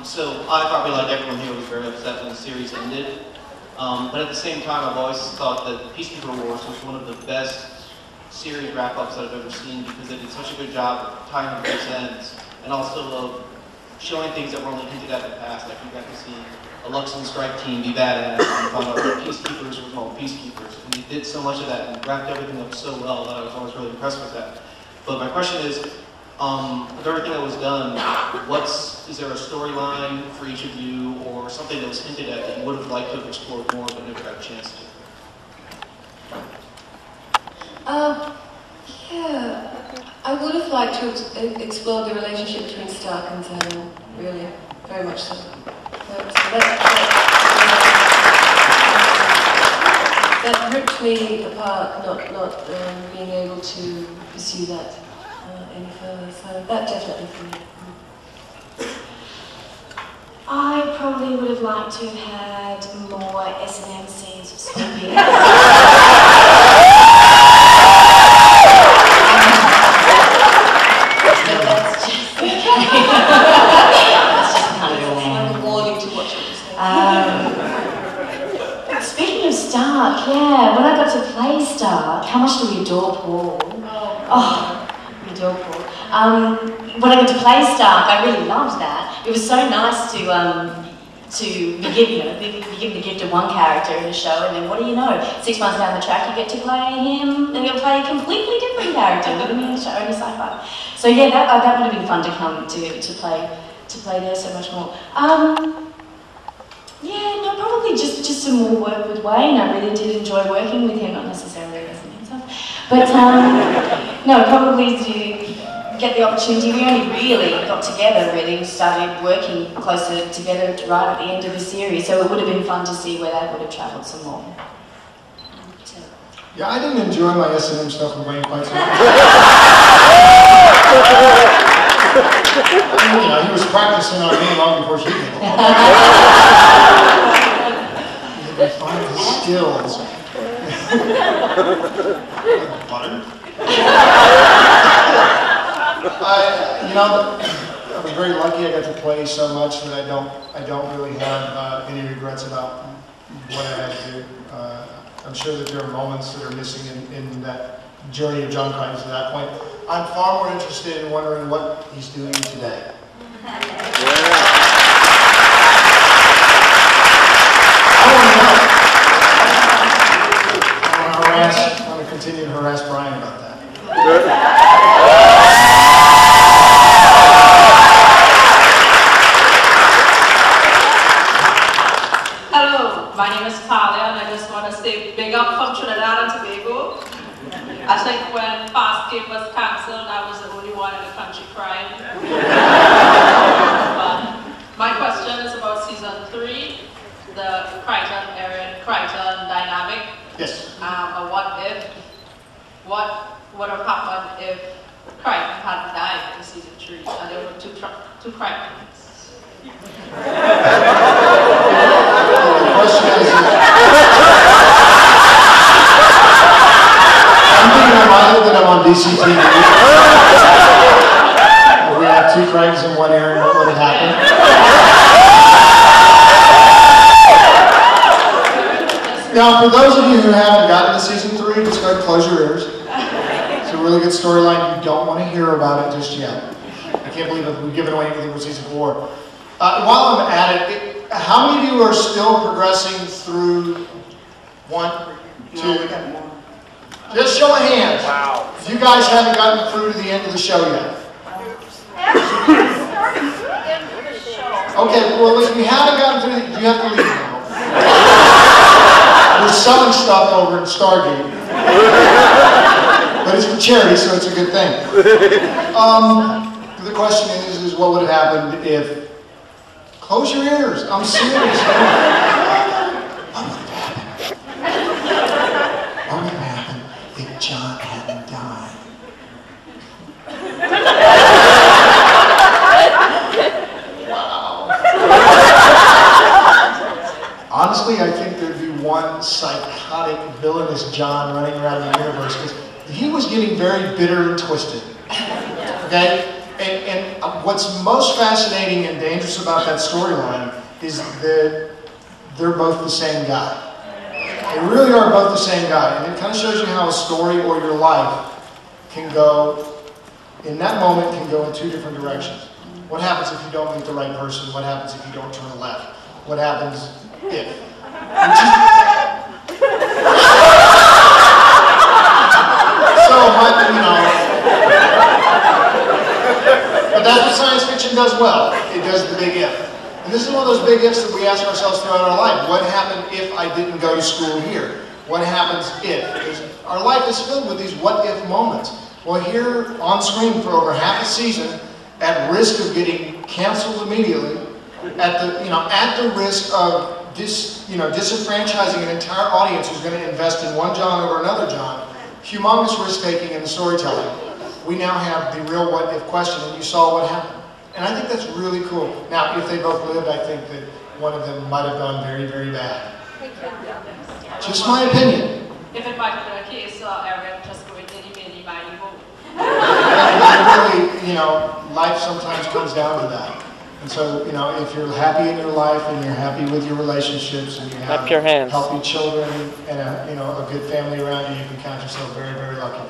So I probably, like everyone here, was very upset when the series ended. But at the same time, I've always thought that Peacekeeper Wars was one of the best series wrap-ups that I've ever seen because they did such a good job of tying up loose ends and also showing things that were only hinted at in the past. Like you got to see a Luxon strike team be badass and found out that Peacekeepers were called Peacekeepers. And they did so much of that and wrapped everything up so well that I was always really impressed with that. But my question is, of everything that was done, is there a storyline for each of you or something that was hinted at that you would have liked to have explored more but never got a chance to? Yeah, I would have liked to have explored the relationship between Stark and Zero, really, very much so. That ripped me apart, not being able to pursue that any further, so that definitely for me. I probably would have liked to have had more S&M scenes of Scorpion. Speaking of Stark, yeah, when I got to play Stark, how much do we adore Paul? Oh, we adore Paul. When I got to play Stark, I really loved that. It was so nice to be given the gift of one character in a show, and then what do you know? 6 months down the track, you get to play him, and you'll play a completely different character with him in the show, only sci-fi. So yeah, that would have been fun to come to play there so much more. Yeah, no, probably just some more work with Wayne. I really did enjoy working with him, not necessarily as himself, but no, probably to get the opportunity. We only really got together, really started working closer together right at the end of the series, so it would have been fun to see where that would have travelled some more. Yeah, I didn't enjoy my S&M stuff with Wayne quite so much. You know, he was practicing our game long before she came along. He had to find his skills. Butter? I was very lucky. I got to play so much that I don't really have any regrets about what I had to do. I'm sure that there are moments that are missing in that journey of John Crichton to that point. I'm far more interested in wondering what he's doing today. I want to continue to harass Brian about that. Hello, my name is Talia, and I just want to say big up from Trinidad and Tobago. I think when Farscape was cancelled, I was the only one in the country crying. But my question is about season 3, the Crichton dynamic. Yes. What would have happened if Crichton hadn't died in season 3 and there were two Crichtons? The question is, I'm thinking that I'm on DCTV. We have 2 Craigs in one area, what would have happened? Now, for those of you who haven't gotten to season 3, just go ahead and close your ears. It's a really good storyline. You don't want to hear about it just yet. I can't believe that we've given away anything for season 4. While I'm at it, how many of you are still progressing through 1, 2? Just show of hands. Wow. If you guys haven't gotten through to the end of the show yet. Okay, well, if you haven't gotten through, you have to leave now. We're selling stuff over in Stargate. But it's for charity, so it's a good thing. The question is what would have happened if... Close your ears. I'm serious. What would have happened? What would have happened if John hadn't died? Wow. Honestly, I think there'd be one psychotic, villainous John running around the universe because he was getting very bitter and twisted. Okay? And what's most fascinating and dangerous about that storyline is that they're both the same guy. They really are both the same guy. And it kind of shows you how a story or your life can go, in that moment, can go in two different directions. What happens if you don't meet the right person? What happens if you don't turn left? What happens if? But that's what science fiction does well. It does the big if. And this is one of those big ifs that we ask ourselves throughout our life. What happened if I didn't go to school here? What happens if? Our life is filled with these what if moments. Well, here on screen for over half a season, at risk of getting canceled immediately, at the risk of disenfranchising an entire audience who's going to invest in one John over another John, humongous risk-taking in the storytelling. We now have the real what-if question, and you saw what happened. And I think that's really cool. Now, if they both lived, I think that one of them might have gone very, very bad. Just my opinion. If it might be the case, Eric just going any by evil. Really, life sometimes comes down to that. And so, if you're happy in your life and you're happy with your relationships and you have healthy children and a good family around you, you can count yourself very, very lucky.